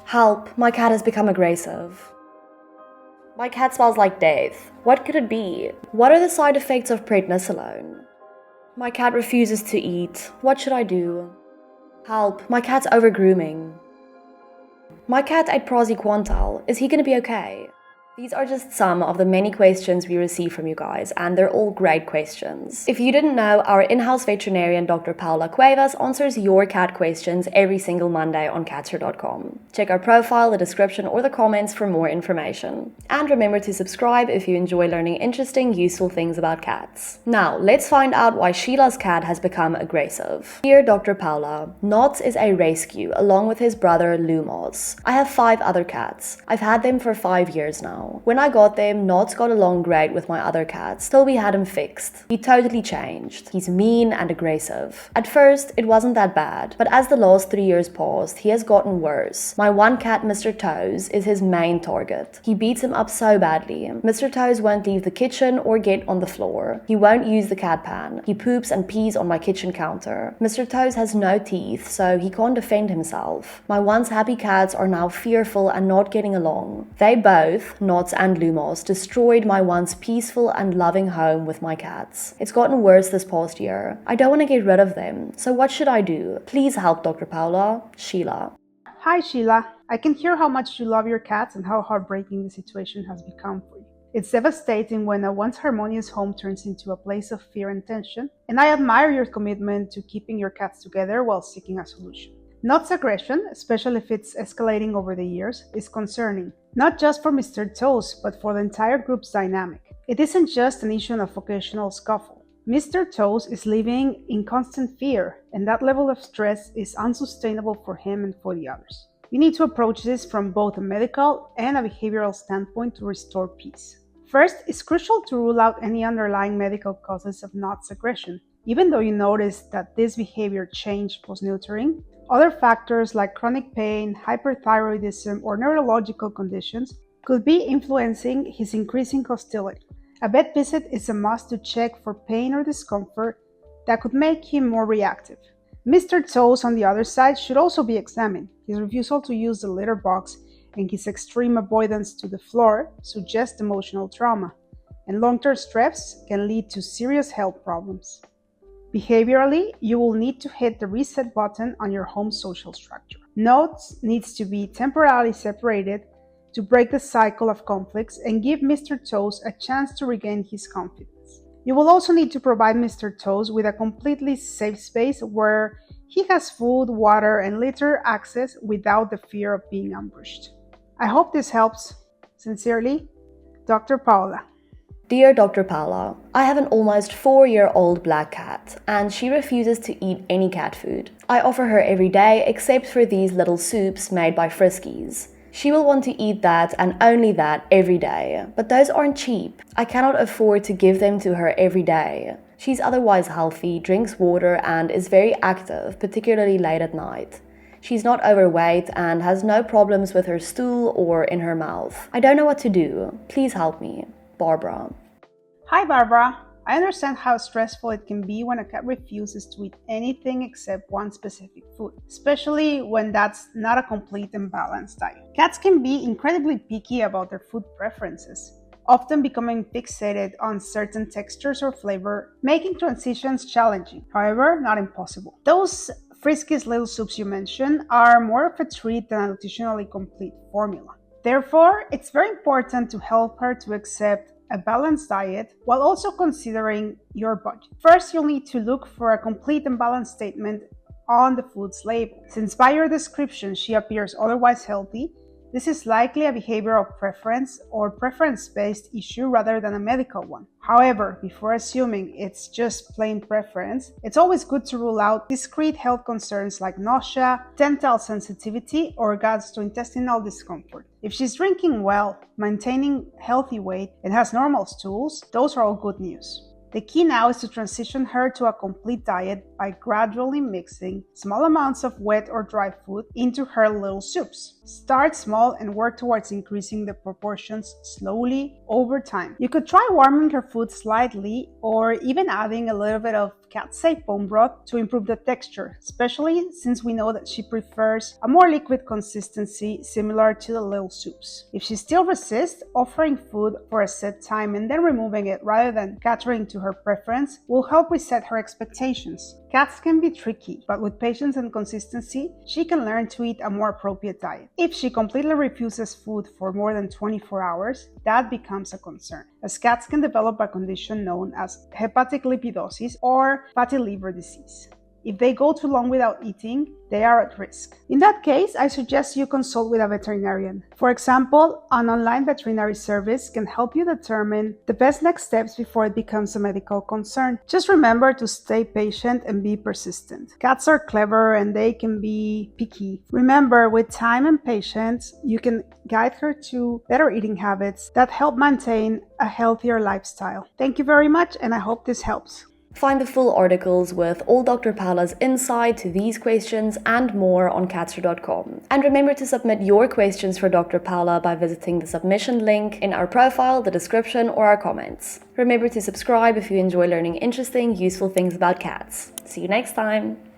Help, my cat has become aggressive. My cat smells like death. What could it be? What are the side effects of prednisolone? My cat refuses to eat. What should I do? Help, my cat's over-grooming. My cat ate praziquantel. Is he gonna be okay? These are just some of the many questions we receive from you guys, and they're all great questions. If you didn't know, our in-house veterinarian, Dr. Paula Cuevas, answers your cat questions every single Monday on catster.com. Check our profile, the description, or the comments for more information. And remember to subscribe if you enjoy learning interesting, useful things about cats. Now, let's find out why Sheila's cat has become aggressive. Dear Dr. Paula, Knots is a rescue along with his brother Lumos. I have 5 other cats. I've had them for 5 years now. When I got them, Knots got along great with my other cats, till we had him fixed. He totally changed. He's mean and aggressive. At first, it wasn't that bad, but as the last 3 years passed, he has gotten worse. My one cat, Mr. Toes, is his main target. He beats him up so badly. Mr. Toes won't leave the kitchen or get on the floor. He won't use the cat pan. He poops and pees on my kitchen counter. Mr. Toes has no teeth, so he can't defend himself. My once happy cats are now fearful and not getting along. They both, Knots and Lumos, destroyed my once peaceful and loving home with my cats. It's gotten worse this past year. I don't want to get rid of them, so what should I do? Please help, Dr. Paula. Sheila. Hi Sheila, I can hear how much you love your cats and how heartbreaking the situation has become for you. It's devastating when a once harmonious home turns into a place of fear and tension, and I admire your commitment to keeping your cats together while seeking a solution. Knots' aggression, especially if it's escalating over the years, is concerning, not just for Mr. Toes, but for the entire group's dynamic. It isn't just an issue of occasional scuffle. Mr. Toes is living in constant fear, and that level of stress is unsustainable for him and for the others. You need to approach this from both a medical and a behavioral standpoint to restore peace. First, it's crucial to rule out any underlying medical causes of Knots' aggression. Even though you notice that this behavior changed post-neutering, other factors like chronic pain, hyperthyroidism, or neurological conditions could be influencing his increasing hostility. A vet visit is a must to check for pain or discomfort that could make him more reactive. Mr. Toes, on the other side, should also be examined. His refusal to use the litter box and his extreme avoidance to the floor suggest emotional trauma, and long-term stress can lead to serious health problems. Behaviorally, you will need to hit the reset button on your home's social structure. Knots needs to be temporarily separated to break the cycle of conflicts and give Mr. Toes a chance to regain his confidence. You will also need to provide Mr. Toes with a completely safe space where he has food, water, and litter access without the fear of being ambushed. I hope this helps. Sincerely, Dr. Paula. Dear Dr. Paula, I have an almost 4-year-old black cat, and she refuses to eat any cat food. I offer her every day except for these little soups made by Friskies. She will want to eat that and only that every day, but those aren't cheap. I cannot afford to give them to her every day. She's otherwise healthy, drinks water, and is very active, particularly late at night. She's not overweight and has no problems with her stool or in her mouth. I don't know what to do. Please help me. Barbara. Hi Barbara, I understand how stressful it can be when a cat refuses to eat anything except one specific food, especially when that's not a complete and balanced diet. Cats can be incredibly picky about their food preferences, often becoming fixated on certain textures or flavor, making transitions challenging, however, not impossible. Those Friskies little soups you mentioned are more of a treat than a nutritionally complete formula. Therefore, it's very important to help her to accept a balanced diet while also considering your budget. First, you'll need to look for a complete and balanced statement on the food's label. Since by your description she appears otherwise healthy, this is likely a behavioral preference or preference-based issue rather than a medical one. However, before assuming it's just plain preference, it's always good to rule out discrete health concerns like nausea, dental sensitivity, or gastrointestinal discomfort. If she's drinking well, maintaining healthy weight, and has normal stools, those are all good news. The key now is to transition her to a complete diet by gradually mixing small amounts of wet or dry food into her little soups. Start small and work towards increasing the proportions slowly over time. You could try warming her food slightly or even adding a little bit of cat-safe bone broth to improve the texture, especially since we know that she prefers a more liquid consistency similar to the little soups. If she still resists, offering food for a set time and then removing it rather than catering to her preference will help reset her expectations. Cats can be tricky, but with patience and consistency, she can learn to eat a more appropriate diet. If she completely refuses food for more than 24 hours, that becomes a concern, as cats can develop a condition known as hepatic lipidosis or fatty liver disease. If they go too long without eating, they are at risk. In that case, I suggest you consult with a veterinarian. For example, an online veterinary service can help you determine the best next steps before it becomes a medical concern. Just remember to stay patient and be persistent. Cats are clever and they can be picky. Remember, with time and patience, you can guide her to better eating habits that help maintain a healthier lifestyle. Thank you very much, and I hope this helps. Find the full articles with all Dr. Paula's insight to these questions and more on catster.com. And remember to submit your questions for Dr. Paula by visiting the submission link in our profile, the description, or our comments. Remember to subscribe if you enjoy learning interesting, useful things about cats. See you next time!